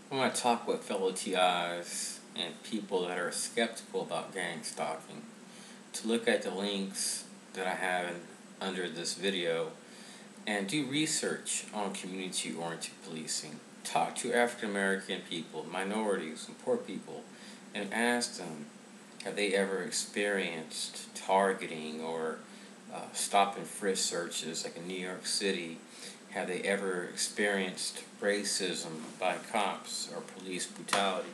I want to talk with fellow TIs and people that are skeptical about gang stalking to look at the links that I have under this video and do research on community-oriented policing. Talk to African American people, minorities, and poor people, and ask them, have they ever experienced targeting or stop and frisk searches like in New York City? Have they ever experienced racism by cops or police brutality?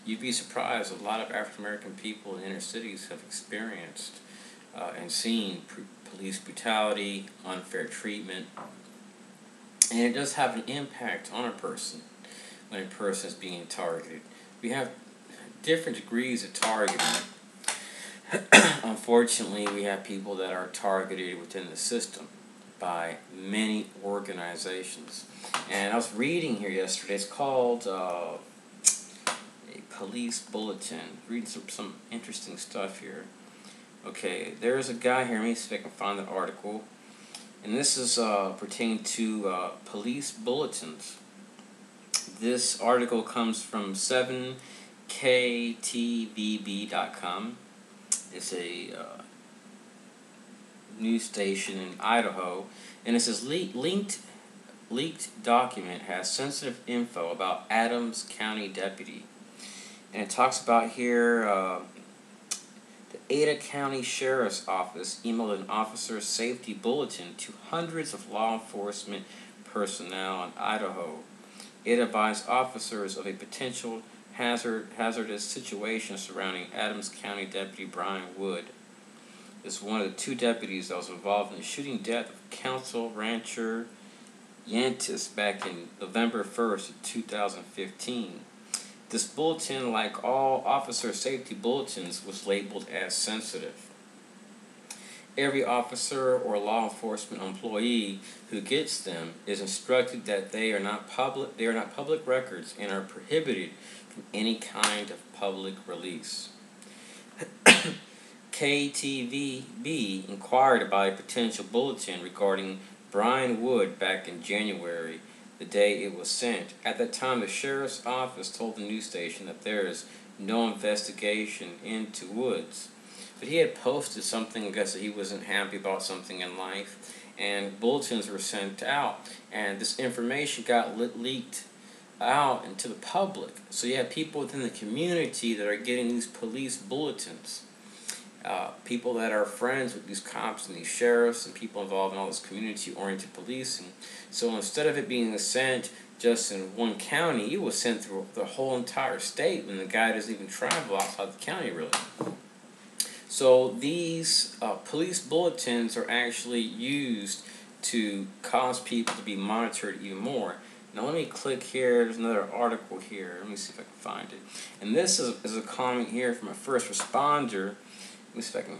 You'd be surprised, a lot of African American people in inner cities have experienced and seen police brutality, unfair treatment, and it does have an impact on a person when a person is being targeted. We have different degrees of targeting. Unfortunately, we have people that are targeted within the system by many organizations. And I was reading here yesterday, it's called a police bulletin. Reading some interesting stuff here. Okay, there's a guy here, let me see if I can find the article. And this is pertaining to police bulletins. This article comes from 7ktvb.com. It's a news station in Idaho, and it says leaked document has sensitive info about Adams County deputy, and it talks about here the Ada County Sheriff's Office emailed an officer safety bulletin to hundreds of law enforcement personnel in Idaho. It advised officers of a potential hazardous situation surrounding Adams County Deputy Brian Wood. Is one of the two deputies that was involved in the shooting death of Council Rancher Yantis back in November 1st, 2015. This bulletin, like all officer safety bulletins, was labeled as sensitive. Every officer or law enforcement employee who gets them is instructed that they are not public records and are prohibited from any kind of public release. KTVB inquired about a potential bulletin regarding Brian Wood back in January, the day it was sent. At that time, the sheriff's office told the news station that there is no investigation into Woods. But he had posted something, I guess, that he wasn't happy about something in life, and bulletins were sent out, and this information got leaked out into the public. So you have people within the community that are getting these police bulletins. People that are friends with these cops and these sheriffs and people involved in all this community-oriented policing. So instead of it being sent just in one county, it was sent through the whole entire state when the guy doesn't even travel outside the county, really. So these police bulletins are actually used to cause people to be monitored even more. Now let me click here. There's another article here. Let me see if I can find it. And this is a comment here from a first responder. Let me see if I can.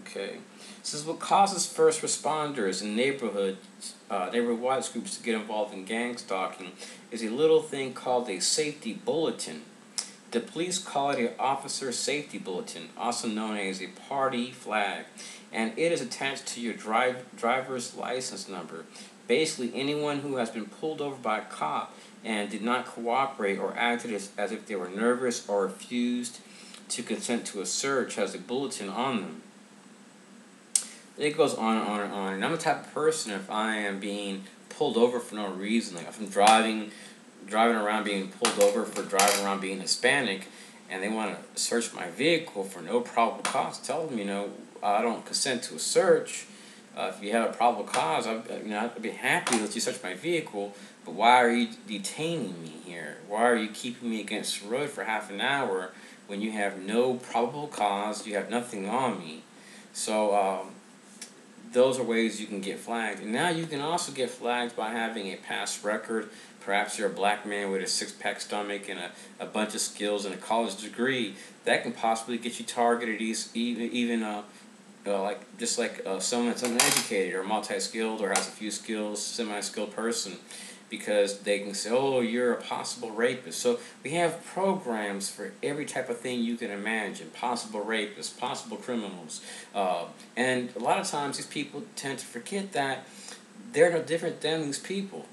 Okay. This is what causes first responders in neighborhood watch groups to get involved in gang stalking is a little thing called a safety bulletin. The police call it an officer safety bulletin, also known as a party flag, and it is attached to your driver's license number. Basically, anyone who has been pulled over by a cop and did not cooperate or acted as if they were nervous or refused to consent to a search has a bulletin on them. It goes on and on and on. And I'm the type of person, if I am being pulled over for no reason, like if I'm driving around being pulled over for driving around being Hispanic, and they want to search my vehicle for no probable cause, tell them, I don't consent to a search. If you have a probable cause, I'd be happy to let you search my vehicle, but why are you detaining me here? Why are you keeping me against the road for half an hour when you have no probable cause, you have nothing on me? So those are ways you can get flagged. And now you can also get flagged by having a past record. Perhaps you're a black man with a six-pack stomach and a bunch of skills and a college degree. That can possibly get you targeted even someone that's uneducated or multi-skilled or has a few skills, semi-skilled person, because they can say, oh, you're a possible rapist. So we have programs for every type of thing you can imagine, possible rapists, possible criminals. And a lot of times these people tend to forget that they're no different than these people.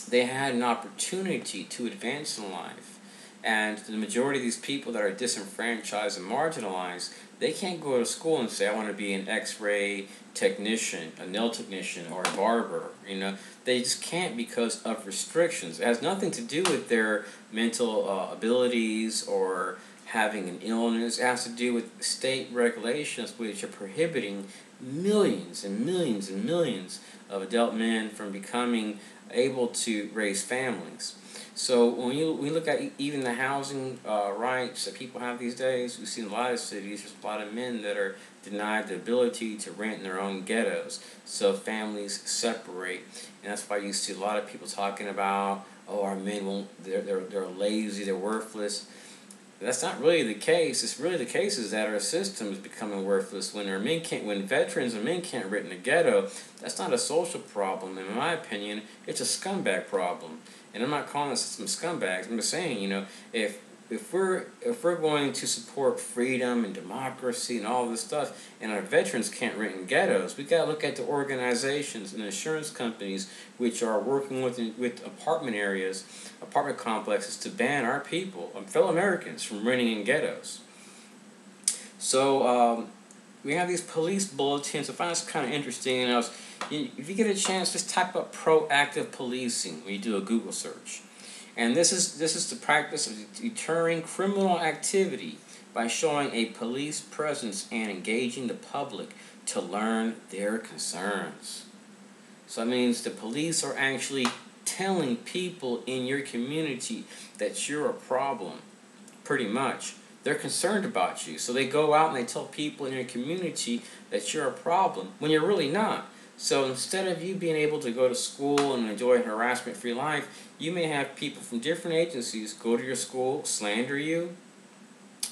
they had an opportunity to advance in life. And the majority of these people that are disenfranchised and marginalized, they can't go to school and say, I want to be an X-ray technician, a nail technician, or a barber. They just can't because of restrictions. It has nothing to do with their mental abilities or having an illness. It has to do with state regulations which are prohibiting millions and millions and millions of adult men from becoming able to raise families. So when we look at even the housing rights that people have these days, we see in a lot of cities there's a lot of men that are denied the ability to rent in their own ghettos. So families separate, and that's why you see a lot of people talking about, oh, our men won't, they're lazy, they're worthless. That's not really the case. It's really the case is that our system is becoming worthless when when veterans and men can't rent in the ghetto. That's not a social problem, in my opinion. It's a scumbag problem. And I'm not calling the system scumbags. I'm just saying, if we're going to support freedom and democracy and all this stuff, and our veterans can't rent in ghettos, we got to look at the organizations and insurance companies which are working with apartment complexes to ban our people, fellow Americans, from renting in ghettos. So we have these police bulletins. I find this kind of interesting. And if you get a chance, just type up proactive policing when you do a Google search. And this is the practice of deterring criminal activity by showing a police presence and engaging the public to learn their concerns. So that means the police are actually telling people in your community that you're a problem, pretty much. They're concerned about you. So they go out and they tell people in your community that you're a problem when you're really not. So instead of you being able to go to school and enjoy a harassment-free life, you may have people from different agencies go to your school, slander you,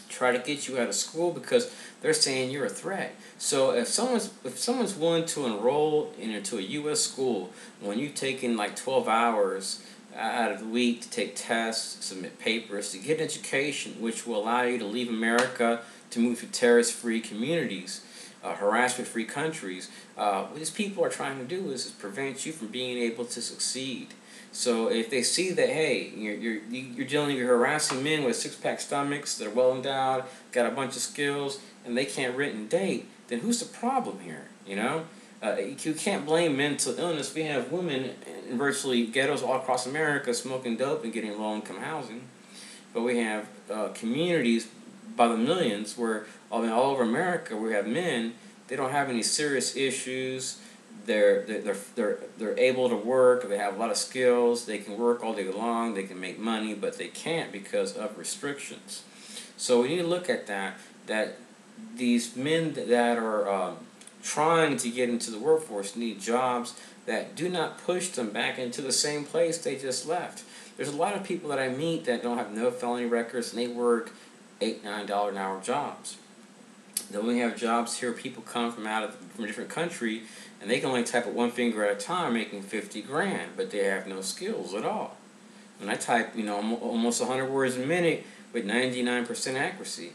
try to get you out of school because they're saying you're a threat. So if someone's willing to enroll into a U.S. school when you've taken like 12 hours out of the week to take tests, submit papers, to get an education which will allow you to leave America to move to terrorist-free communities, harassment-free countries, what these people are trying to do is prevent you from being able to succeed. So if they see that, hey, you're harassing men with six-pack stomachs that are well endowed, got a bunch of skills, and they can't rent and date, then who's the problem here? You can't blame mental illness. We have women in virtually ghettos all across America smoking dope and getting low-income housing, but we have communities by the millions where all over America we have men. They don't have any serious issues. They're able to work. They have a lot of skills. They can work all day long. They can make money, but they can't because of restrictions. So we need to look at that these men that are trying to get into the workforce need jobs that do not push them back into the same place they just left. There's a lot of people that I meet that don't have no felony records, and they work $8, $9 an hour jobs. Then we have jobs here. People come from a different country, and they can only type with one finger at a time, making 50 grand, but they have no skills at all. When I type, almost 100 words a minute with 99% accuracy,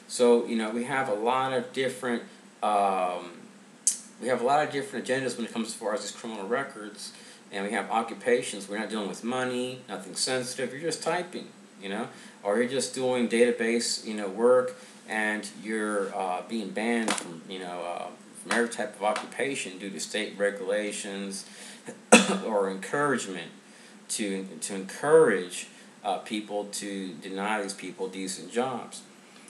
So, we have a lot of different agendas when it comes as far as these criminal records, and we have occupations. We're not dealing with money, nothing sensitive. You're just typing, or you're just doing database, work, and you're being banned from, from every type of occupation due to state regulations or encouragement to encourage people to deny these people decent jobs.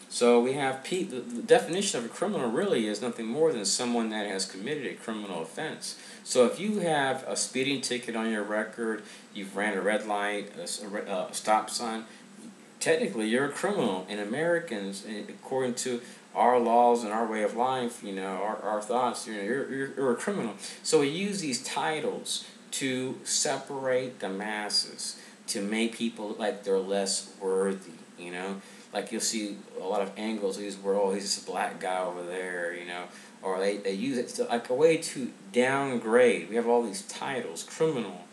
So we have the definition of a criminal really is nothing more than someone that has committed a criminal offense. So if you have a speeding ticket on your record, you've ran a red light, a stop sign, technically you're a criminal. And Americans, according to our laws and our way of life, our thoughts, you're a criminal. So we use these titles to separate the masses, to make people like they're less worthy, Like you'll see a lot of angles, he's just a black guy over there, or they use it like a way to downgrade. We have all these titles, criminal,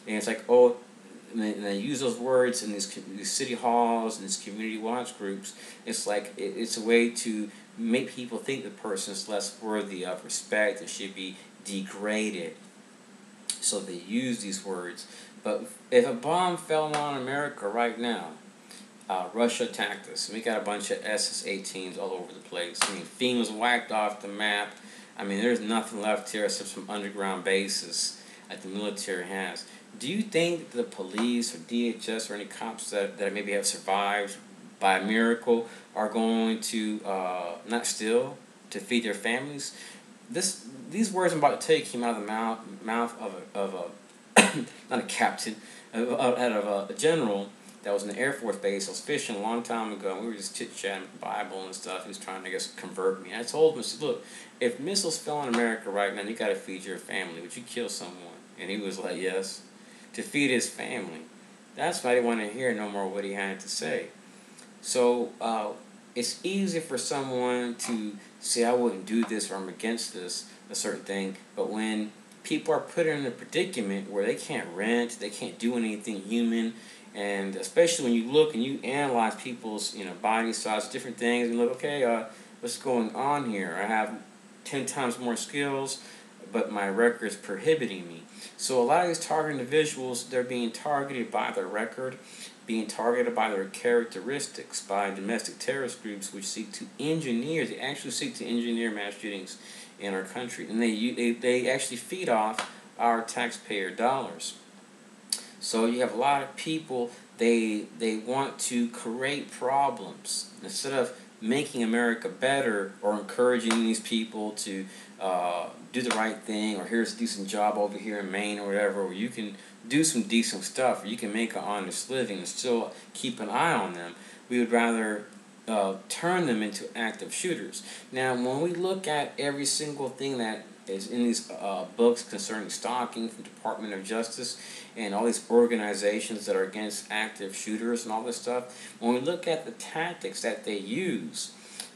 and it's like, and they use those words in these city halls and these community watch groups. It's like it's a way to make people think the person is less worthy of respect and should be degraded. So they use these words But if a bomb fell on America right now, Russia attacked us. We got a bunch of SS-18s all over the place. I mean, FEMA's wiped off the map. I mean, there's nothing left here except some underground bases that the military has. Do you think the police or DHS or any cops that maybe have survived by a miracle are going to not steal to feed their families? These words I'm about to tell you came out of the mouth of a not a captain, out of a general that was in the Air Force base. I was fishing a long time ago, and we were just chit-chatting with the Bible and stuff. He was trying to, I guess, convert me. And I told him, I said, look, if missiles fell on America right now, you got to feed your family. Would you kill someone? And he was like, yes. To feed his family. That's why I didn't want to hear no more what he had to say. So it's easy for someone to say, I wouldn't do this or I'm against this, a certain thing. But when people are put in a predicament where they can't rent, they can't do anything human, and especially when you look and you analyze people's body size, different things, and look, okay, what's going on here? I have 10 times more skills, but my record is prohibiting me. So a lot of these targeted individuals, they're being targeted by their record, being targeted by their characteristics, by domestic terrorist groups which seek to engineer, they actually seek to engineer mass shootings in our country. And they actually feed off our taxpayer dollars. So you have a lot of people, they want to create problems. Instead of making America better or encouraging these people to do the right thing, or here's a decent job over here in Maine or whatever, where you can do some decent stuff, or you can make an honest living and still keep an eye on them, we would rather turn them into active shooters. Now, when we look at every single thing that is in these books concerning stalking from the Department of Justice and all these organizations that are against active shooters and all this stuff, when we look at the tactics that they use,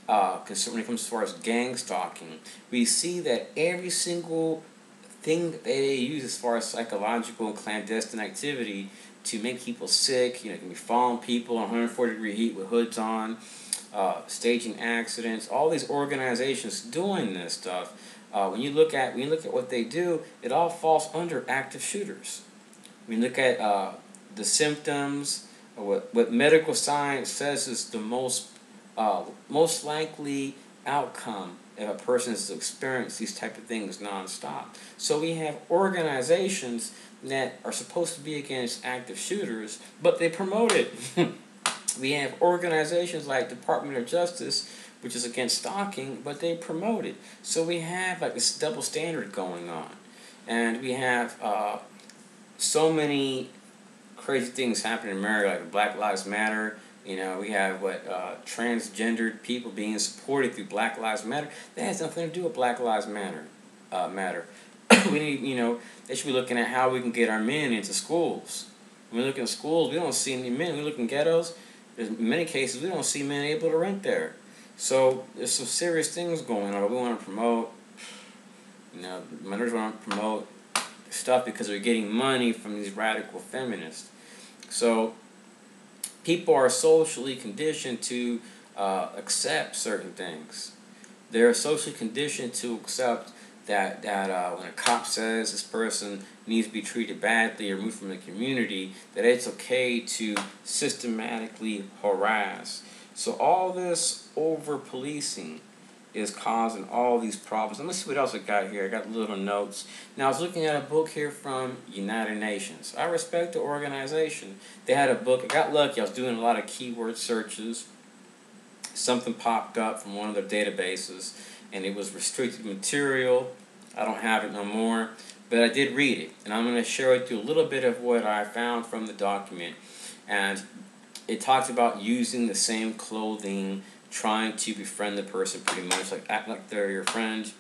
when it comes as far as gang stalking, we see that every single thing that they use as far as psychological and clandestine activity to make people sick, it can be following people in 140-degree heat with hoods on, staging accidents, all these organizations doing this stuff. When you look at what they do, it all falls under active shooters. When you look at the symptoms, or what medical science says is the most likely outcome if a person is to experience these type of things nonstop. So we have organizations that are supposed to be against active shooters, but they promote it. We have organizations like Department of Justice, which is against stalking, but they promote it. So we have like this double standard going on. And we have so many crazy things happening in America, like Black Lives Matter. We have transgendered people being supported through Black Lives Matter. That has nothing to do with Black Lives Matter. We need, they should be looking at how we can get our men into schools. When we look in schools, we don't see any men. We look in ghettos. In many cases, we don't see men able to rent there. So there's some serious things going on. We want to promote, minorities want to promote stuff because they're getting money from these radical feminists. So people are socially conditioned to accept certain things. They're socially conditioned to accept that when a cop says this person needs to be treated badly or removed from the community, that it's okay to systematically harass. So all this over-policing is causing all these problems. Let me see what else I got here. I got little notes. Now, I was looking at a book here from United Nations. I respect the organization. They had a book. I got lucky. I was doing a lot of keyword searches. Something popped up from one of their databases, and it was restricted material. I don't have it no more, but I did read it, and I'm going to share with you a little bit of what I found from the document. And it talks about using the same clothing, trying to befriend the person pretty much, like act like they're your friend,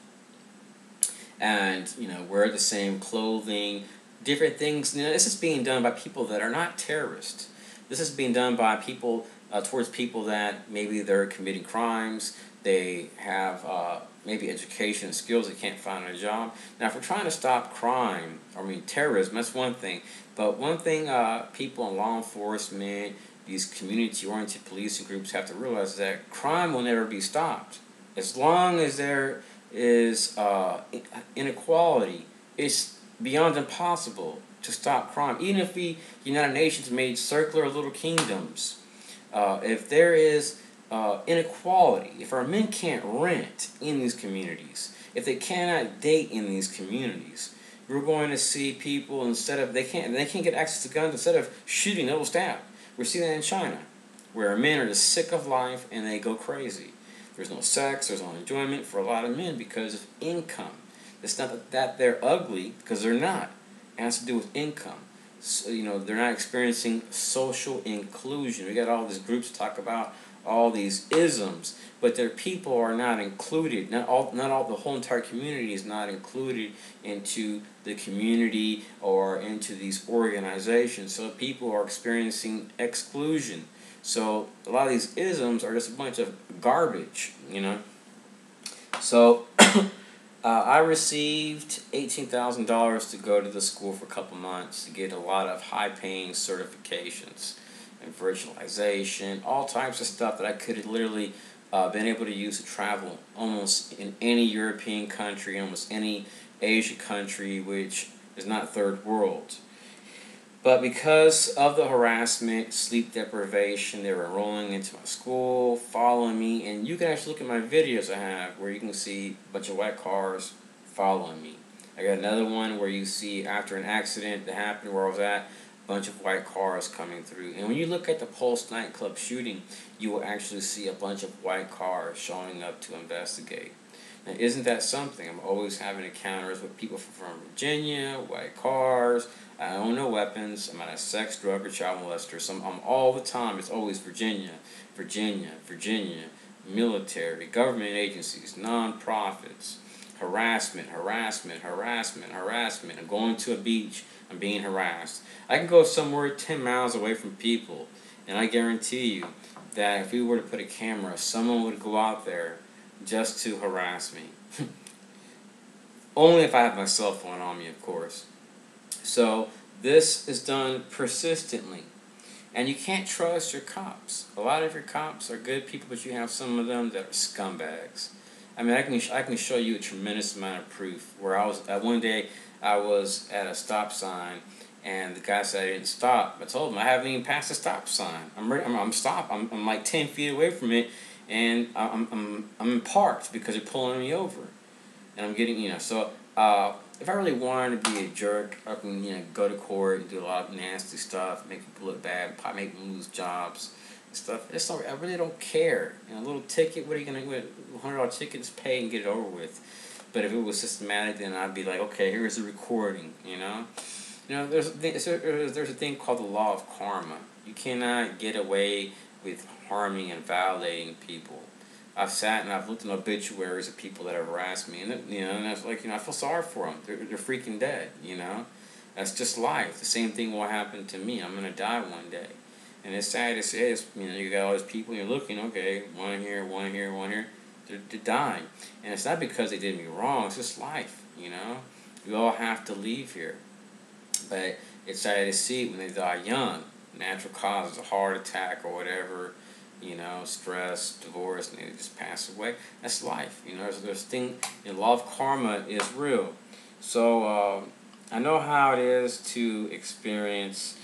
and wear the same clothing, different things. This is being done by people that are not terrorists. This is being done by people towards people that maybe they're committing crimes. They have maybe education and skills. They can't find a job. Now, if we're trying to stop crime, terrorism, that's one thing. But one thing people in law enforcement, these community-oriented policing groups have to realize is that crime will never be stopped. As long as there is inequality, it's beyond impossible to stop crime. Even if the United Nations made circular little kingdoms, if there is inequality, if our men can't rent in these communities, if they cannot date in these communities, we're going to see people, instead of they can't get access to guns, instead of shooting, they will stab. We're seeing that in China, where men are just sick of life and they go crazy. There's no sex, there's no enjoyment for a lot of men because of income. It's not that they're ugly, because they're not. It has to do with income. So, they're not experiencing social inclusion. We got all these groups talk about all these isms, but their people are not included. Not all. The whole entire community is not included into the community or into these organizations. So people are experiencing exclusion. So a lot of these isms are just a bunch of garbage, So I received $18,000 to go to the school for a couple months to get a lot of high-paying certifications and virtualization, all types of stuff that I could have literally been able to use to travel almost in any European country, almost any Asian country, which is not third world. But because of the harassment, sleep deprivation, they were enrolling into my school, following me, and you can actually look at my videos I have where you can see a bunch of white cars following me. I got another one where you see after an accident that happened where I was at, a bunch of white cars coming through. And when you look at the Pulse nightclub shooting, you will actually see a bunch of white cars showing up to investigate. Now, isn't that something? I'm always having encounters with people from Virginia, white cars. I own no weapons. I'm not a sex, drug, or child molester. So I'm all the time. It's always Virginia, Virginia, Virginia, military, government agencies, non-profits, harassment, harassment, harassment, harassment. I'm going to a beach. I'm being harassed. I can go somewhere 10 miles away from people, and I guarantee you that if we were to put a camera, someone would go out there just to harass me. Only if I have my cell phone on me, of course. So this is done persistently. And you can't trust your cops. A lot of your cops are good people, but you have some of them that are scumbags. I mean, I can show you a tremendous amount of proof. Where I was one day, I was at a stop sign, and the guy said I didn't stop. I told him I haven't even passed the stop sign. I'm stopped. I'm like 10 feet away from it, and I'm parked because they're pulling me over, and I'm getting So if I really wanted to be a jerk, I can go to court and do a lot of nasty stuff, make people look bad, make them lose jobs and stuff. I really don't care. A little ticket. What are you gonna get? $100 ticket, just pay and get it over with. But if it was systematic, then I'd be like, okay, here's the recording. There's a thing called the law of karma. You cannot get away with harming and violating people. I've sat and I've looked at obituaries of people that have harassed me, and and that's like, I feel sorry for them. They're freaking dead. That's just life. The same thing will happen to me. I'm gonna die one day, and it's sad to say. You got all these people, and you're looking, okay, one here, one here, one here. They're dying, and it's not because they did me wrong. It's just life. We all have to leave here, but it's sad to see when they die young, natural causes, a heart attack or whatever. Stress, divorce, and they just pass away. That's life. There's thing. The law of karma is real. So I know how it is to experience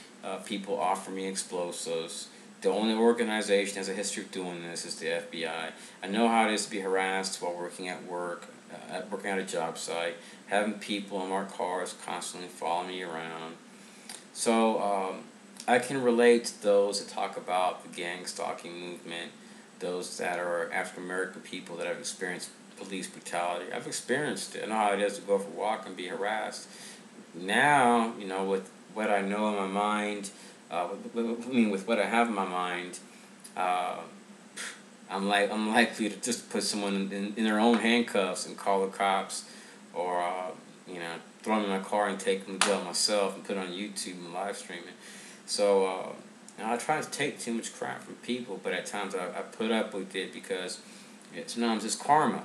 people offer me explosives. The only organization that has a history of doing this is the FBI. I know how it is to be harassed while working at work, working at a job site, having people in our cars constantly following me around. So I can relate to those that talk about the gang stalking movement, those that are African American people that have experienced police brutality. I've experienced it. I know how it is to go for a walk and be harassed. Now, with what I know in my mind, with what I have in my mind, I'm likely to just put someone in their own handcuffs and call the cops, or throw them in my car and take them to jail myself and put it on YouTube and live stream it. So I try not to take too much crap from people, but at times I put up with it because sometimes it's karma.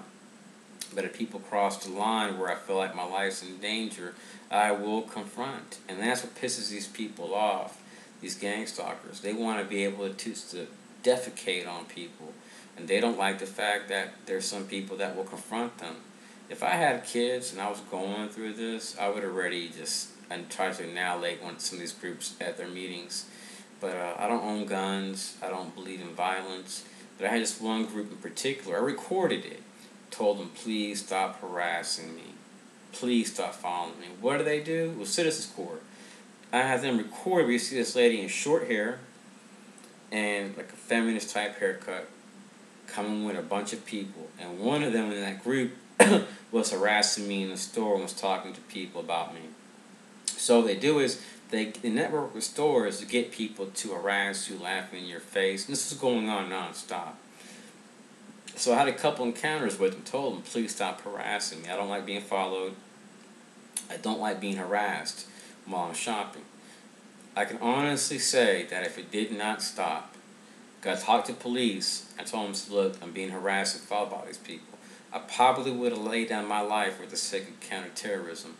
But if people cross the line where I feel like my life's in danger, I will confront. And that's what pisses these people off, these gang stalkers. They want to be able to defecate on people. And they don't like the fact that there's some people that will confront them. If I had kids and I was going through this, I would already just and try to annihilate some of these groups at their meetings. But I don't own guns. I don't believe in violence. But I had this one group in particular. I recorded it. Told them, please stop harassing me. Please stop following me. What do? It was Citizens Court. I had them record where you see this lady in short hair and like a feminist type haircut coming with a bunch of people. And one of them in that group was harassing me in the store and was talking to people about me. So what they do is they network with stores to get people to harass you, laugh in your face. And this is going on nonstop. So I had a couple encounters with them, told them, please stop harassing me. I don't like being followed. I don't like being harassed while I'm shopping. I can honestly say that if it did not stop, because I talked to police, I told them, look, I'm being harassed and followed by these people. I probably would have laid down my life for the sake of counterterrorism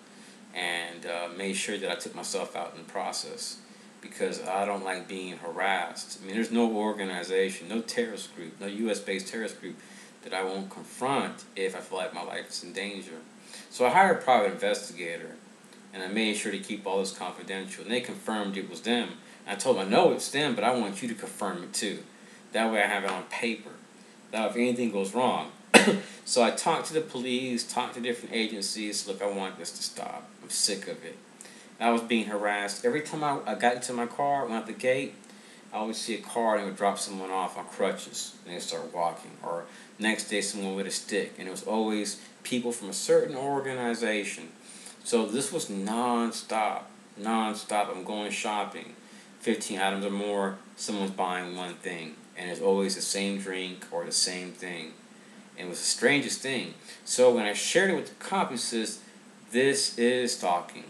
and made sure that I took myself out in the process, because I don't like being harassed. I mean, there's no organization, no terrorist group, no U.S.-based terrorist group that I won't confront if I feel like my life is in danger. So I hired a private investigator, and I made sure to keep all this confidential. And they confirmed it was them. And I told them, I know it's them, but I want you to confirm it too. That way I have it on paper. Now, if anything goes wrong. So I talked to the police, talked to different agencies. Look, I want this to stop. I'm sick of it. I was being harassed. Every time I got into my car, went out the gate, I would see a car and it would drop someone off on crutches and they'd start walking. Or next day, someone with a stick. And it was always people from a certain organization. So this was non-stop. Non-stop. I'm going shopping. 15 items or more, someone's buying one thing. And it's always the same drink or the same thing. And it was the strangest thing. So when I shared it with the cop, he says, this is stalking.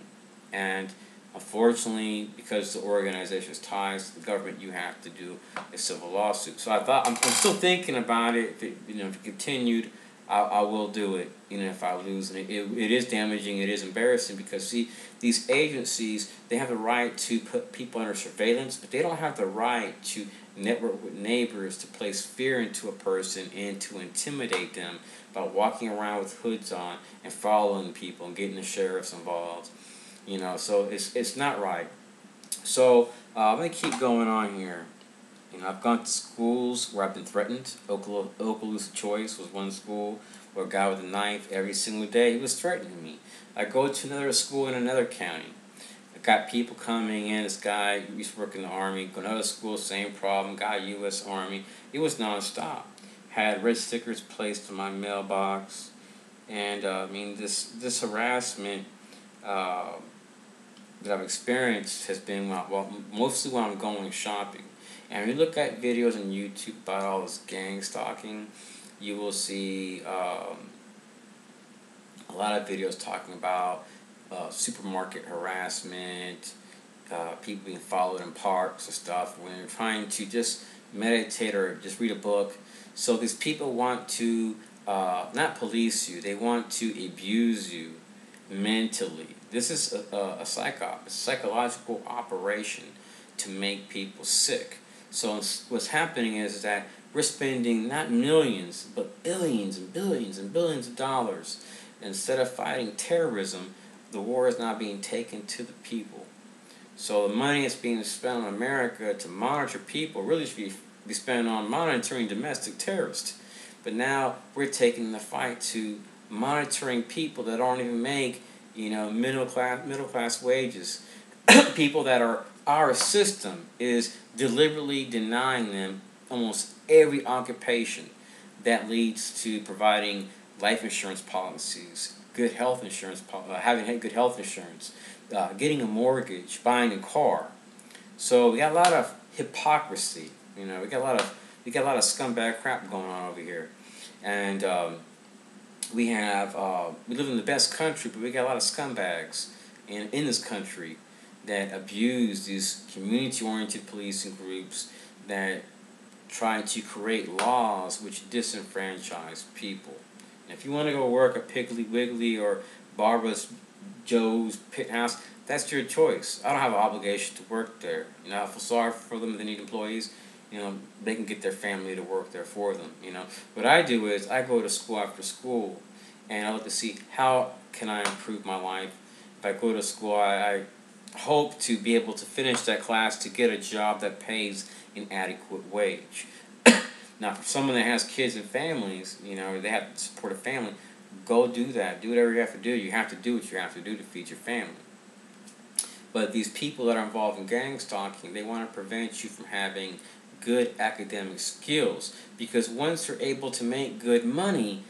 And unfortunately, because the organization's ties to the government, you have to do a civil lawsuit. So I thought, I'm still thinking about it. If it continued, I will do it, even if I lose. And it is damaging, it is embarrassing, because, see, these agencies, they have the right to put people under surveillance, but they don't have the right to network with neighbors to place fear into a person and to intimidate them by walking around with hoods on and following people and getting the sheriffs involved. So it's not right. So I'm going to keep going on here. I've gone to schools where I've been threatened. Okaloosa Choice was one school where a guy with a knife every single day, he was threatening me. I go to another school in another county. I got people coming in. This guy used to work in the Army. Go to another school, same problem. Guy, U.S. Army. It was nonstop. Had red stickers placed in my mailbox. And, this harassment that I've experienced has been mostly when I'm going shopping. And when you look at videos on YouTube about all this gang stalking, you will see a lot of videos talking about supermarket harassment, people being followed in parks and stuff when you're trying to just meditate or just read a book. So these people want to not police you, they want to abuse you mentally. This is a psychological operation to make people sick. So what's happening is that we're spending not millions, but billions and billions and billions of dollars. Instead of fighting terrorism, the war is now being taken to the people. So the money that's being spent on America to monitor people really should be spent on monitoring domestic terrorists. But now we're taking the fight to monitoring people that don't even make middle class wages. People that our system is deliberately denying them almost every occupation that leads to providing life insurance policies, good health insurance, having good health insurance, getting a mortgage, buying a car. So we got a lot of hypocrisy. We got a lot of scumbag crap going on over here, and we live in the best country, but we got a lot of scumbags in this country that abuse these community-oriented policing groups that try to create laws which disenfranchise people. And if you want to go work at Piggly Wiggly or Barbara's Joe's Pit House, that's your choice. I don't have an obligation to work there. I feel sorry for them if they need employees. They can get their family to work there for them. What I do is I go to school after school, and I look to see how can I improve my life. If if I go to school, I hope to be able to finish that class to get a job that pays an adequate wage. Now, for someone that has kids and families, they have to support a family, go do that. Do whatever you have to do. You have to do what you have to do to feed your family. But these people that are involved in gang stalking, they want to prevent you from having good academic skills. Because once you're able to make good money,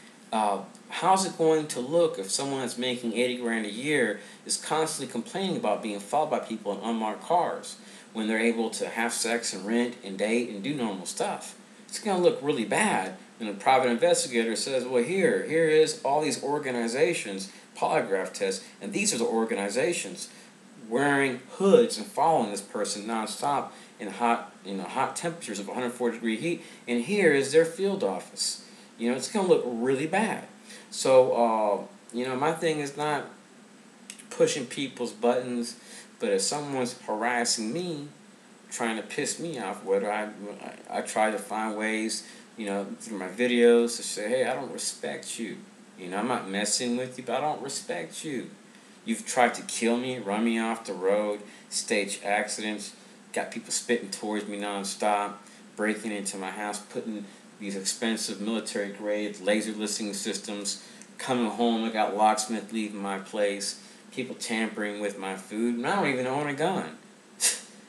how's it going to look if someone that's making 80 grand a year is constantly complaining about being followed by people in unmarked cars when they're able to have sex and rent and date and do normal stuff? It's going to look really bad when a private investigator says, well, here is all these organizations, polygraph tests, and these are the organizations wearing hoods and following this person nonstop in hot temperatures of 140-degree heat, and here is their field office. It's going to look really bad. So, my thing is not pushing people's buttons, but if someone's harassing me, trying to piss me off, whether I try to find ways, through my videos to say, hey, I don't respect you. I'm not messing with you, but I don't respect you. You've tried to kill me, run me off the road, stage accidents, got people spitting towards me nonstop, breaking into my house, putting these expensive military-grade laser listening systems, coming home, I got locksmith leaving my place, people tampering with my food, and I don't even own a gun.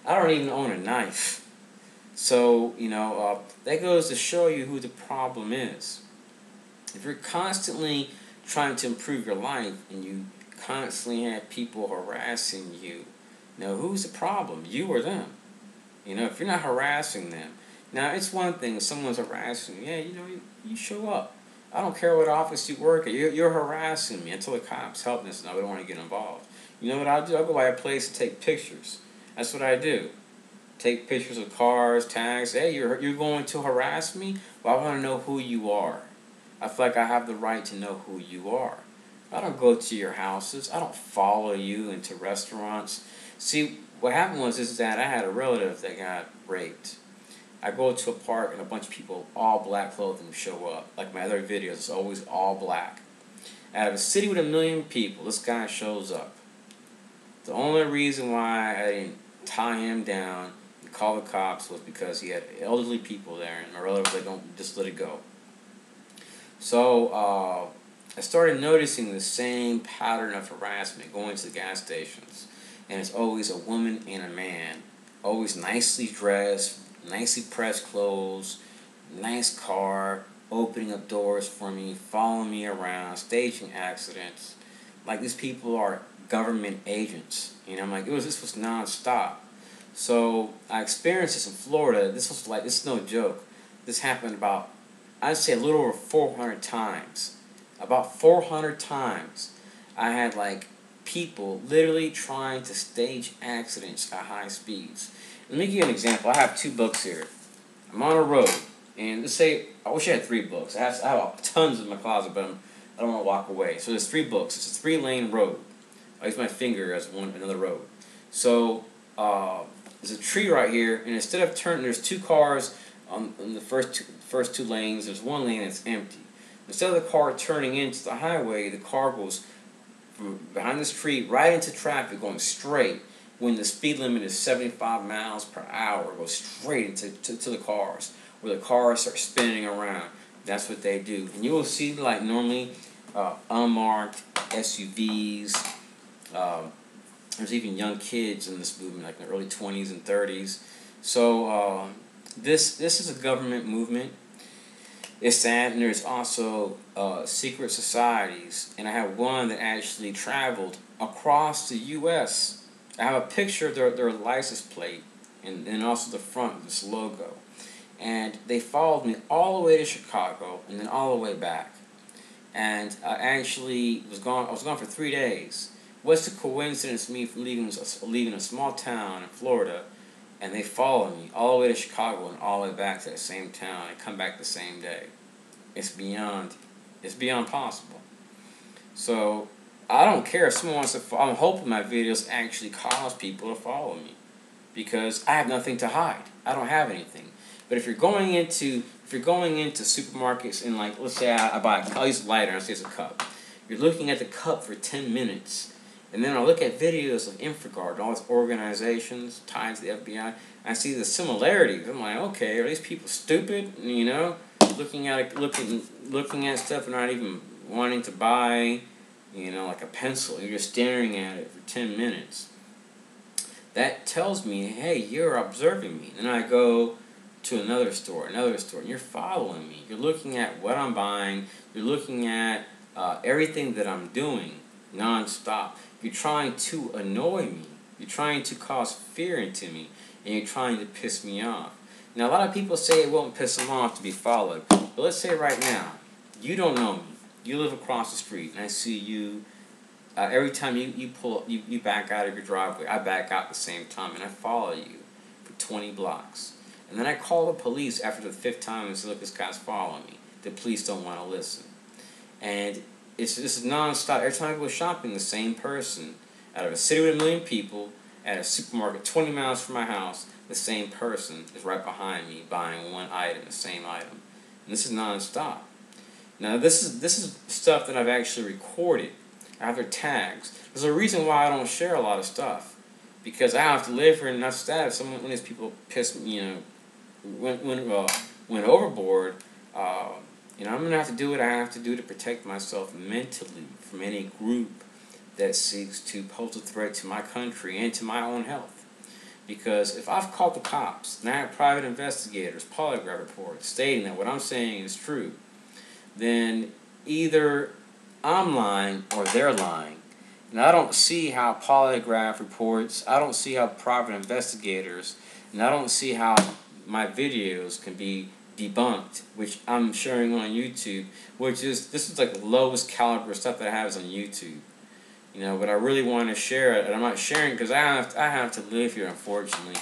I don't even own a knife. So, that goes to show you who the problem is. If you're constantly trying to improve your life and you constantly have people harassing you, who's the problem? You or them? If you're not harassing them. Now, it's one thing if someone's harassing you, you show up. I don't care what office you work at. You're harassing me until the cops help me. So, no, we don't want to get involved. You know what I'll do? I'll go by a place to take pictures. That's what I do. Take pictures of cars, tags. Hey, you're going to harass me? Well, I want to know who you are. I feel like I have the right to know who you are. I don't go to your houses. I don't follow you into restaurants. See, what happened is that I had a relative that got raped. I go to a park and a bunch of people, all black clothing, show up. Like my other videos, it's always all black. Out of a city with 1 million people, this guy shows up. The only reason why I didn't tie him down and call the cops was because he had elderly people there, and my relatives, they don't just let it go. So I started noticing the same pattern of harassment going to the gas stations, and it's always a woman and a man, always nicely dressed, nicely pressed clothes, nice car, opening up doors for me, following me around, staging accidents. Like, these people are government agents. I'm like, this was nonstop. So I experienced this in Florida. This is no joke. This happened about, I'd say, a little over 400 times. About 400 times I had people literally trying to stage accidents at high speeds. Let me give you an example. I have 2 books here. I'm on a road, and let's say, I wish I had 3 books. I have tons in my closet, but I don't want to walk away. So there's 3 books. It's a 3-lane road. I use my finger as another road. So there's a tree right here, and instead of turning, there's 2 cars on the first two lanes. There's 1 lane that's empty. Instead of the car turning into the highway, the car goes from behind this tree right into traffic, going straight. When the speed limit is 75 miles per hour, it goes straight into the cars, where the cars start spinning around. That's what they do. And you will see, normally, unmarked SUVs. There's even young kids in this movement, like in the early 20s and 30s. So this is a government movement. It's sad, and there's also secret societies. And I have one that actually traveled across the U.S. I have a picture of their license plate and also the front of this logo. And they followed me all the way to Chicago and then all the way back. And I actually was gone for 3 days. What's the coincidence of me leaving a small town in Florida, and they followed me all the way to Chicago and all the way back to that same town and come back the same day? It's beyond possible. So I don't care if someone wants to. I'm hoping my videos actually cause people to follow me, because I have nothing to hide. I don't have anything. But if you're going into supermarkets and, let's say I'll use a lighter, I'll say it's a cup. You're looking at the cup for 10 minutes. And then I look at videos of InfraGard and all these organizations tied to the FBI. I see the similarities. I'm like, okay, are these people stupid? You know, looking at stuff and not even wanting to buy, you know, like a pencil. You're just staring at it for 10 minutes. That tells me, hey, you're observing me. And then I go to another store, and you're following me. You're looking at what I'm buying. You're looking at everything that I'm doing nonstop. You're trying to annoy me. You're trying to cause fear into me. And you're trying to piss me off. Now, a lot of people say it won't piss them off to be followed. But let's say right now, you don't know me. You live across the street, and I see you. Every time you back out of your driveway, I back out at the same time, and I follow you for 20 blocks. And then I call the police after the 5th time and say, look, this guy's following me. The police don't want to listen. And this is nonstop. Every time I go shopping, the same person, out of a city with 1 million people, at a supermarket 20 miles from my house, the same person is right behind me buying one item, the same item. And this is nonstop. Now, this is stuff that I've actually recorded. I have their tags. There's a reason why I don't share a lot of stuff, because I have to live for enough status. When these people piss me, you know, went overboard, you know, I'm gonna have to do what I have to do to protect myself mentally from any group that seeks to pose a threat to my country and to my own health. Because if I've called the cops and I have private investigators, polygraph reports stating that what I'm saying is true, then either I'm lying or they're lying. And I don't see how polygraph reports, I don't see how private investigators, and I don't see how my videos can be debunked, which I'm sharing on YouTube, this is like the lowest caliber stuff that I have is on YouTube. You know, but I really want to share it, and I'm not sharing because I have to live here, unfortunately,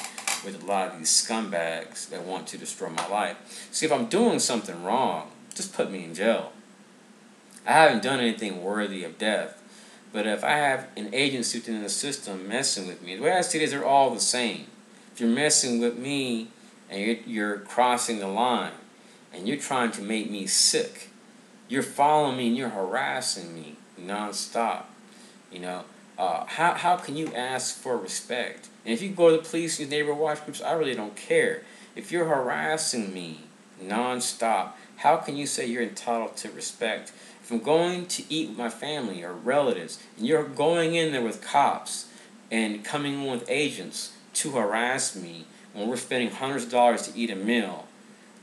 with a lot of these scumbags that want to destroy my life. See, if I'm doing something wrong, just put me in jail. I haven't done anything worthy of death. But if I have an agency within the system messing with me, the way I see it is they're all the same. If you're messing with me and you're crossing the line and you're trying to make me sick, you're following me and you're harassing me nonstop. You know, how can you ask for respect? And if you go to the police and neighbor watch groups, I really don't care. If you're harassing me nonstop, how can you say you're entitled to respect? If I'm going to eat with my family or relatives, and you're going in there with cops and coming in with agents to harass me when we're spending hundreds of dollars to eat a meal,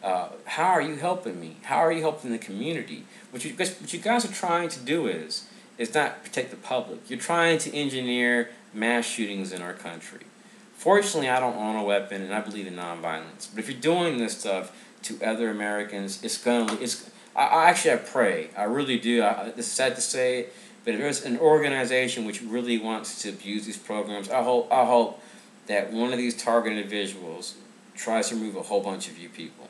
how are you helping me? How are you helping the community? What you guys are trying to do is not protect the public. You're trying to engineer mass shootings in our country. Fortunately, I don't own a weapon, and I believe in nonviolence. But if you're doing this stuff to other Americans, I pray. I really do. It's sad to say it, but if there's an organization which really wants to abuse these programs, I hope that one of these targeted individuals tries to remove a whole bunch of you people.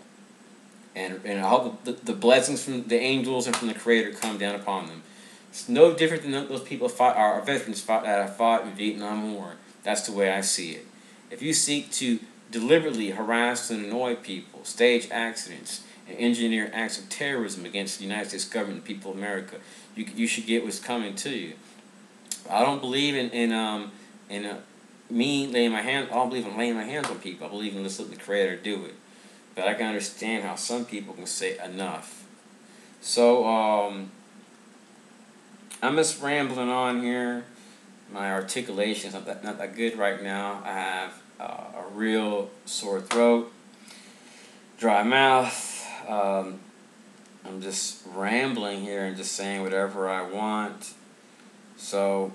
And I hope the blessings from the angels and from the Creator come down upon them. It's no different than those people our veterans that have fought in the Vietnam War. That's the way I see it. If you seek to deliberately harass and annoy people, stage accidents, and engineer acts of terrorism against the United States government and the people of America, you should get what's coming to you. I don't believe me laying my hand. I don't believe in laying my hands on people. I believe in just letting the Creator do it. But I can understand how some people can say enough. So I'm just rambling on here. My articulation is not that good right now. I have a real sore throat, dry mouth. I'm just rambling here and just saying whatever I want. So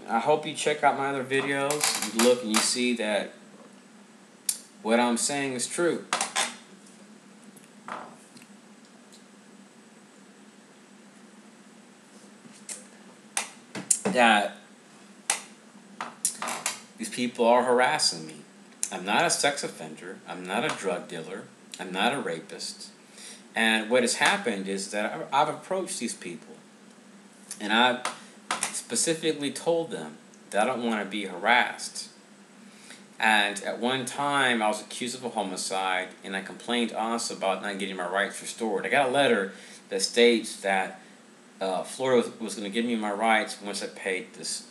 I hope you check out my other videos. You look and you see that what I'm saying is true. That these people are harassing me. I'm not a sex offender. I'm not a drug dealer. I'm not a rapist. And what has happened is that I've approached these people, and I've specifically told them that I don't want to be harassed. And at one time, I was accused of a homicide, and I complained also about not getting my rights restored. I got a letter that states that Florida was going to give me my rights once I paid this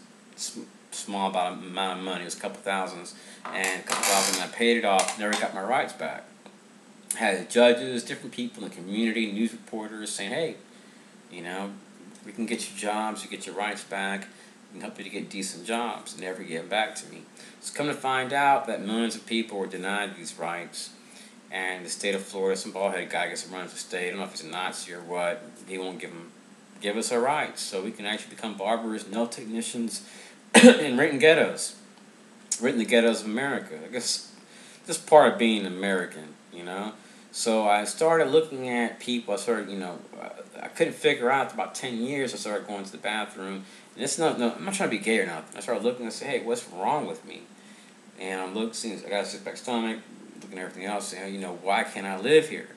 small amount of money. It was a couple thousands, and a couple thousand. And I paid it off. Never got my rights back. I had judges, different people in the community, news reporters saying, "Hey, you know, we can get you jobs. You get your rights back. We can help you to get decent jobs." Never get back to me. So come to find out that millions of people were denied these rights. And the state of Florida, some bald-headed guy gets to run the state. I don't know if he's a Nazi or what. He won't give us our rights, so we can actually become barbers, nail technicians, and rent in ghettos, rent in the ghettos of America. I guess this part of being American, you know. So I started looking at people. I started, I couldn't figure out. About 10 years, I started going to the bathroom, and it's no, I'm not trying to be gay or nothing. I started looking and say, hey, what's wrong with me? And I'm looking, seeing I got a six-pack stomach, looking at everything else, saying, why can't I live here?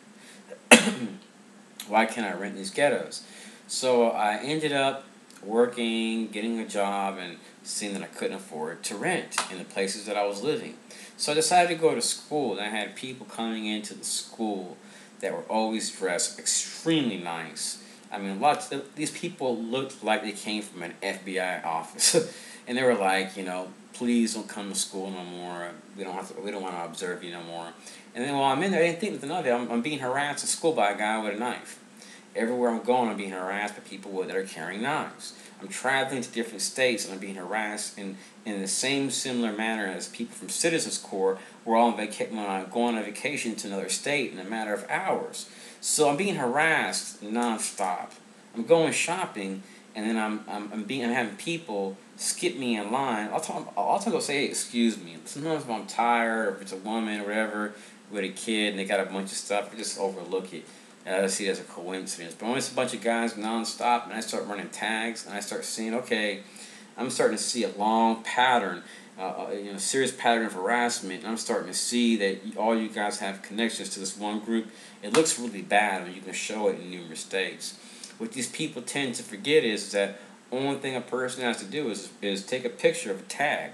Why can't I rent in these ghettos? So I ended up working, getting a job, and seeing that I couldn't afford to rent in the places that I was living. So I decided to go to school, and I had people coming into the school that were always dressed extremely nice. I mean, these people looked like they came from an FBI office, and they were like, please don't come to school no more. We don't want to observe you no more. And then while I'm in there, I didn't think nothing of it. I'm being harassed at school by a guy with a knife. Everywhere I'm going, I'm being harassed by people that are carrying knives. I'm traveling to different states, and I'm being harassed in the same similar manner as people from Citizens Corps. We're all going on a vacation to another state in a matter of hours. So I'm being harassed nonstop. I'm going shopping, and then I'm having people skip me in line. I'll tell they'll say, hey, excuse me. Sometimes if I'm tired, or if it's a woman or whatever with a kid and they got a bunch of stuff, I just overlook it. I see it as a coincidence. But when it's a bunch of guys nonstop, and I start running tags, and I start seeing, okay, I'm starting to see a long pattern, serious pattern of harassment, and I'm starting to see that all you guys have connections to this one group. It looks really bad when you can show it in numerous states. What these people tend to forget is that only thing a person has to do is take a picture of a tag,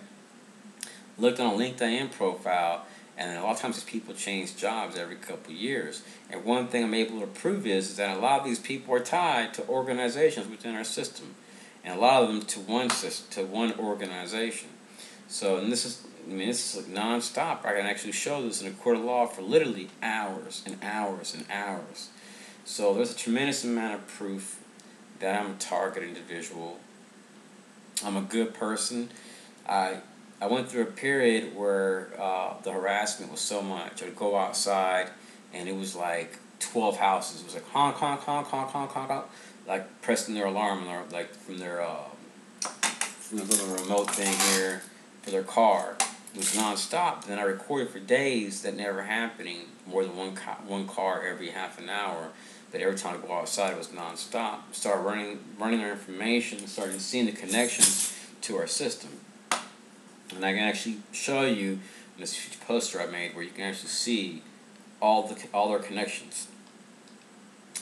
look on a LinkedIn profile, and a lot of times these people change jobs every couple of years. And one thing I'm able to prove is that a lot of these people are tied to organizations within our system, and a lot of them to one system, to one organization. So, and this is like nonstop. I can actually show this in a court of law for literally hours and hours and hours. So there's a tremendous amount of proof that I'm a target individual. I'm a good person. I went through a period where the harassment was so much. I would go outside, and it was like 12 houses. It was like honk, honk, honk, honk, honk, honk, honk, like pressing their alarm, like from the little remote thing here for their car. It was nonstop. Then I recorded for days that never happening, more than one car every half an hour. But every time I go outside, it was nonstop. Started running our information, started seeing the connections to our system. And I can actually show you in this huge poster I made where you can actually see all their connections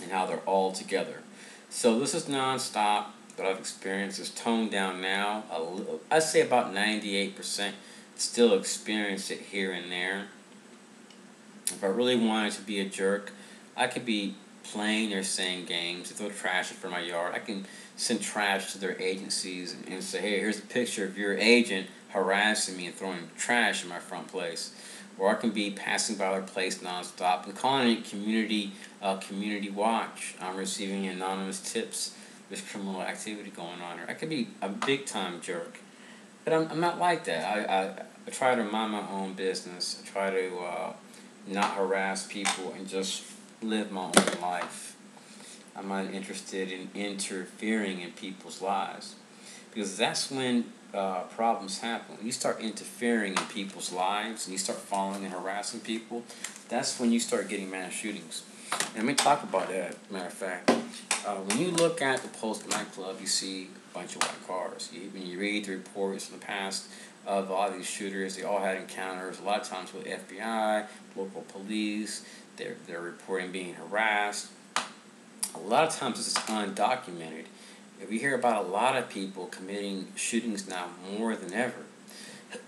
and how they're all together. So this is nonstop that I've experienced. It's toned down now. I'd say about 98% still experience it here and there. If I really wanted to be a jerk, I could be playing or saying games. They throw trash in front of my yard. I can send trash to their agencies and say, hey, here's a picture of your agent harassing me and throwing trash in my front place. Or I can be passing by their place nonstop and calling it community watch. I'm receiving anonymous tips. There's criminal activity going on here. I could be a big time jerk, but I'm not like that. I try to mind my own business. I try to not harass people and just live my own life. I'm not interested in interfering in people's lives, because that's when problems happen. When you start interfering in people's lives and you start following and harassing people, that's when you start getting mass shootings. And let me talk about that, matter of fact. When you look at the Post nightclub, you see a bunch of white cars. When you read the reports in the past of a lot of these shooters, they all had encounters, a lot of times with FBI, local police. They're reporting being harassed. A lot of times it's undocumented. We hear about a lot of people committing shootings now more than ever.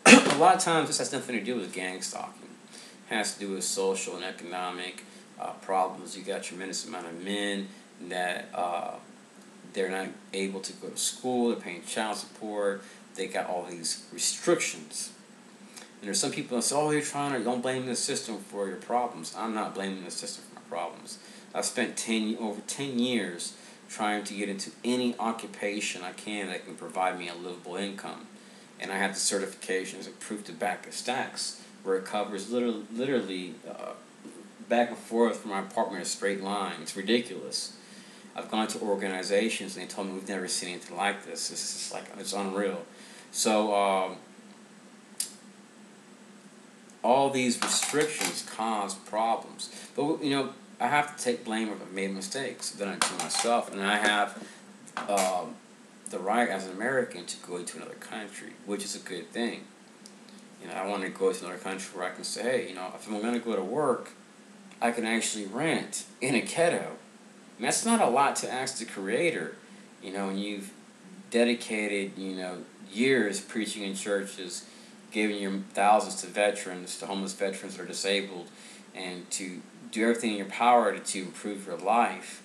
A lot of times this has nothing to do with gang stalking. It has to do with social and economic problems. You got a tremendous amount of men that they're not able to go to school, they're paying child support, they got all these restrictions. And there's some people that say, oh, you're trying to, don't blame the system for your problems. I'm not blaming the system for my problems. I've spent over 10 years trying to get into any occupation I can that can provide me a livable income. And I have the certifications and proof to back of stacks where it covers literally back and forth from my apartment in a straight line. It's ridiculous. I've gone to organizations and they told me we've never seen anything like this. It's just like, it's unreal. So all these restrictions cause problems. But I have to take blame if I've made mistakes. Then I do myself, and I have the right as an American to go to another country, which is a good thing. I want to go to another country where I can say, hey, if I'm going to go to work, I can actually rent in a ghetto. And that's not a lot to ask the Creator, when you've dedicated, years preaching in churches, giving your thousands to veterans, to homeless veterans that are disabled, and to do everything in your power to improve your life,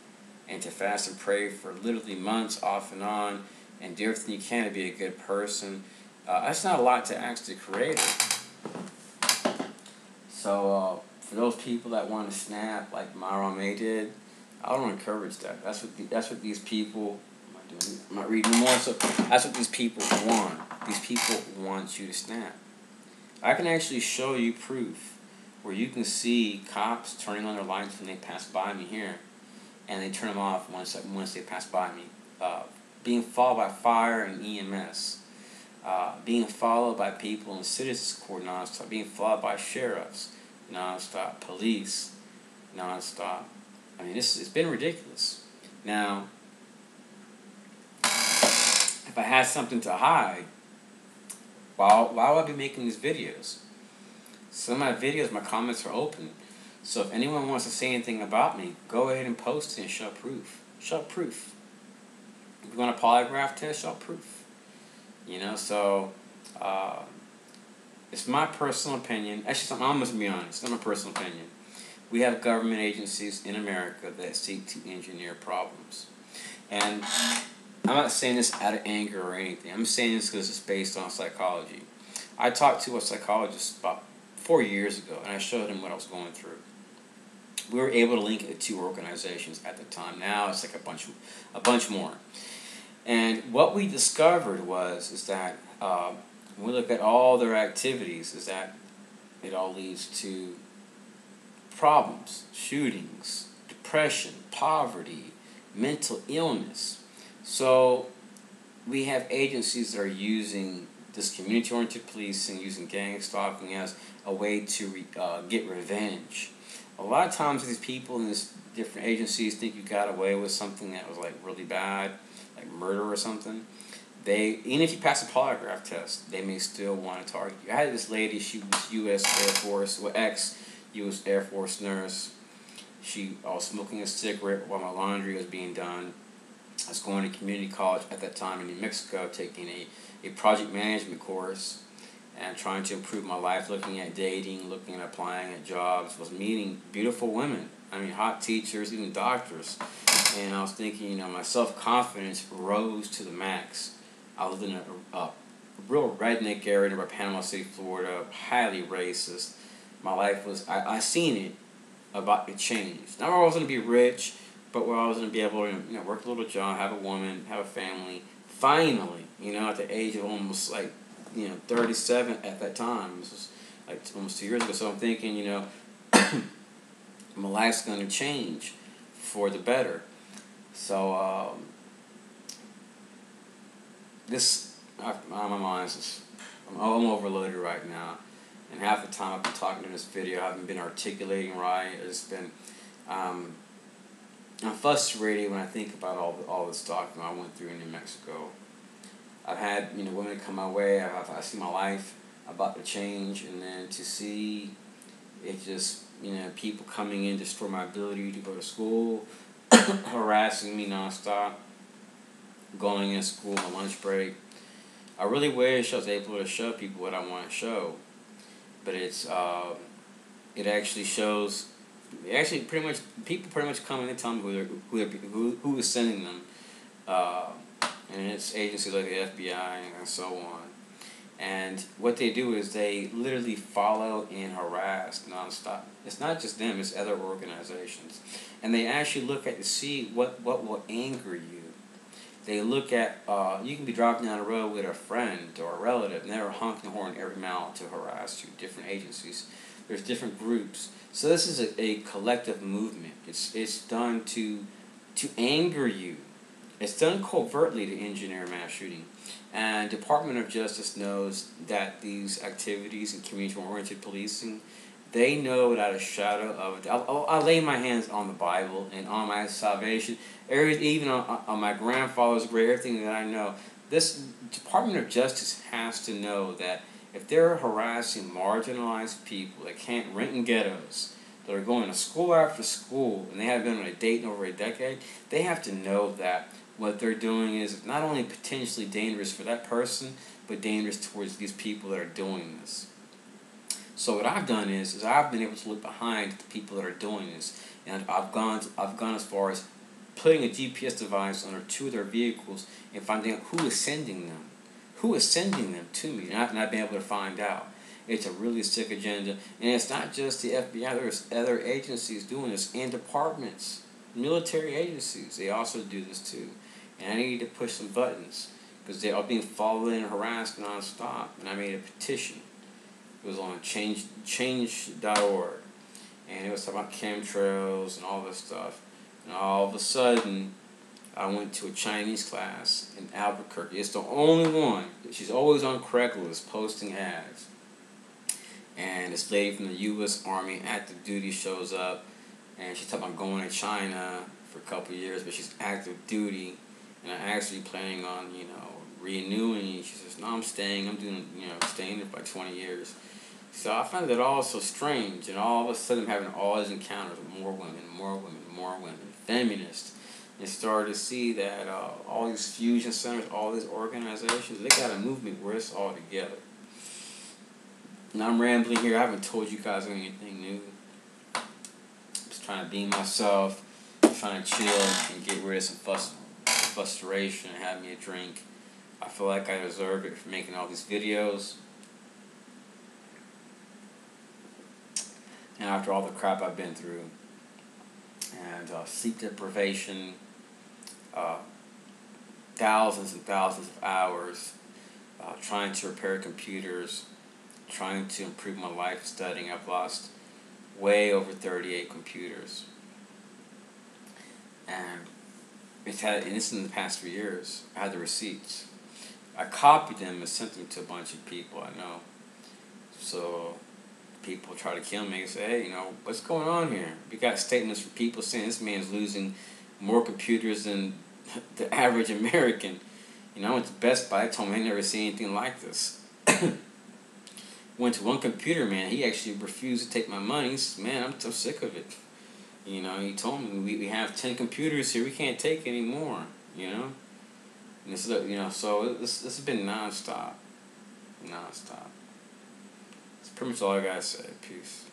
and to fast and pray for literally months off and on, and do everything you can to be a good person. That's not a lot to ask the Creator. So for those people that want to snap like Myron May did, I don't encourage that. That's what these people. I'm not reading more. So that's what these people want. These people want you to snap. I can actually show you proof where you can see cops turning on their lights when they pass by me here, and they turn them off once they pass by me. Being followed by fire and EMS. Being followed by people in citizens court nonstop. Being followed by sheriffs nonstop. Police nonstop. I mean, it's been ridiculous. Now, if I had something to hide, why would I be making these videos? Some of my videos, my comments are open. So if anyone wants to say anything about me, go ahead and post it and show proof. Show proof. If you want a polygraph test, show proof. So it's my personal opinion. Actually, I'm going to be honest. It's not my personal opinion. We have government agencies in America that seek to engineer problems. And I'm not saying this out of anger or anything. I'm saying this because it's based on psychology. I talked to a psychologist about 4 years ago, and I showed him what I was going through. We were able to link it to 2 organizations at the time. Now it's like a bunch more. And what we discovered is that when we look at all their activities, is that it all leads to problems, shootings, depression, poverty, mental illness. So we have agencies that are using this community-oriented policing, using gang stalking as a way to get revenge. A lot of times these people in these different agencies think you got away with something that was like really bad, like murder or something. Even if you pass a polygraph test, they may still want to target you. I had this lady, she was U.S. Air Force, ex-U.S. Air Force nurse. I was smoking a cigarette while my laundry was being done. I was going to community college at that time in New Mexico, taking a project management course and trying to improve my life, looking at dating, looking at applying at jobs, was meeting beautiful women. I mean, hot teachers, even doctors. And I was thinking, my self-confidence rose to the max. I lived in a real redneck area near Panama City, Florida, highly racist. My life was, I seen it about to change. Not where I was going to be rich, but where I was going to be able to work a little job, have a woman, have a family. Finally, at the age of almost 37 at that time. This was like almost 2 years ago. So I'm thinking, my life's going to change for the better. So my mind's just, I'm overloaded right now. And half the time I've been talking in this video, I haven't been articulating right. It's been, I'm frustrated when I think about all the stalking I went through in New Mexico. I've had women come my way. I see my life about to change, and then to see it just people coming in destroy my ability to go to school, harassing me nonstop, going in school on lunch break. I really wish I was able to show people what I want to show, but it actually shows. Actually, people pretty much come in and tell me who is sending them. uh, and it's agencies like the FBI and so on. And what they do is they literally follow and harass nonstop. It's not just them; it's other organizations, and they actually look at to see what will anger you. They look at you can be driving down the road with a friend or a relative, and they're honking the horn every mile to harass you. Different agencies, there's different groups. So this is a collective movement. It's done to anger you. It's done covertly to engineer mass shooting. And Department of Justice knows that these activities in community-oriented policing, they know without a shadow of it. I lay my hands on the Bible and on my salvation, even on my grandfather's grave, everything that I know. This Department of Justice has to know that if they're harassing marginalized people that can't rent in ghettos, that are going to school after school, and they haven't been on a date in over a decade, they have to know that what they're doing is not only potentially dangerous for that person, but dangerous towards these people that are doing this. So what I've done is I've been able to look behind the people that are doing this, and I've gone as far as putting a GPS device under 2 of their vehicles and finding out who is sending them to me, and I've been able to find out. It's a really sick agenda, and it's not just the FBI. There's other agencies doing this, and departments, military agencies. They also do this too. And I need to push some buttons because they are being followed and harassed nonstop. And I made a petition. It was on change.org, and it was talking about chemtrails and all this stuff. And all of a sudden, I went to a Chinese class in Albuquerque. It's the only one. She's always on Craigslist posting ads. And this lady from the U.S. Army active duty shows up, and she's talking about going to China for a couple of years, but she's active duty, and I'm actually planning on, renewing. She says, no, I'm staying. I'm doing, staying there for 20 years. So I find that all so strange, and all of a sudden I'm having all these encounters with more women, feminists, and started to see that all these fusion centers, all these organizations, they got a movement where it's all together. And I'm rambling here. I haven't told you guys anything new. I'm just trying to be myself, trying to chill and get rid of some frustration and have me a drink. I feel like I deserve it for making all these videos. And after all the crap I've been through, and sleep deprivation, thousands and thousands of hours, trying to repair computers, trying to improve my life studying. I've lost way over 38 computers. And this is in the past 3 years. I had the receipts. I copied them and sent them to a bunch of people I know. So people try to kill me and say, hey, what's going on here? We got statements from people saying this man's losing more computers than the average American. I went to Best Buy. I told him I never seen anything like this. Went to one computer man. He actually refused to take my money. He said, man, I'm so sick of it. He told me we have 10 computers here. We can't take any more. And this so this has been nonstop. It's pretty much all I gotta say. Peace.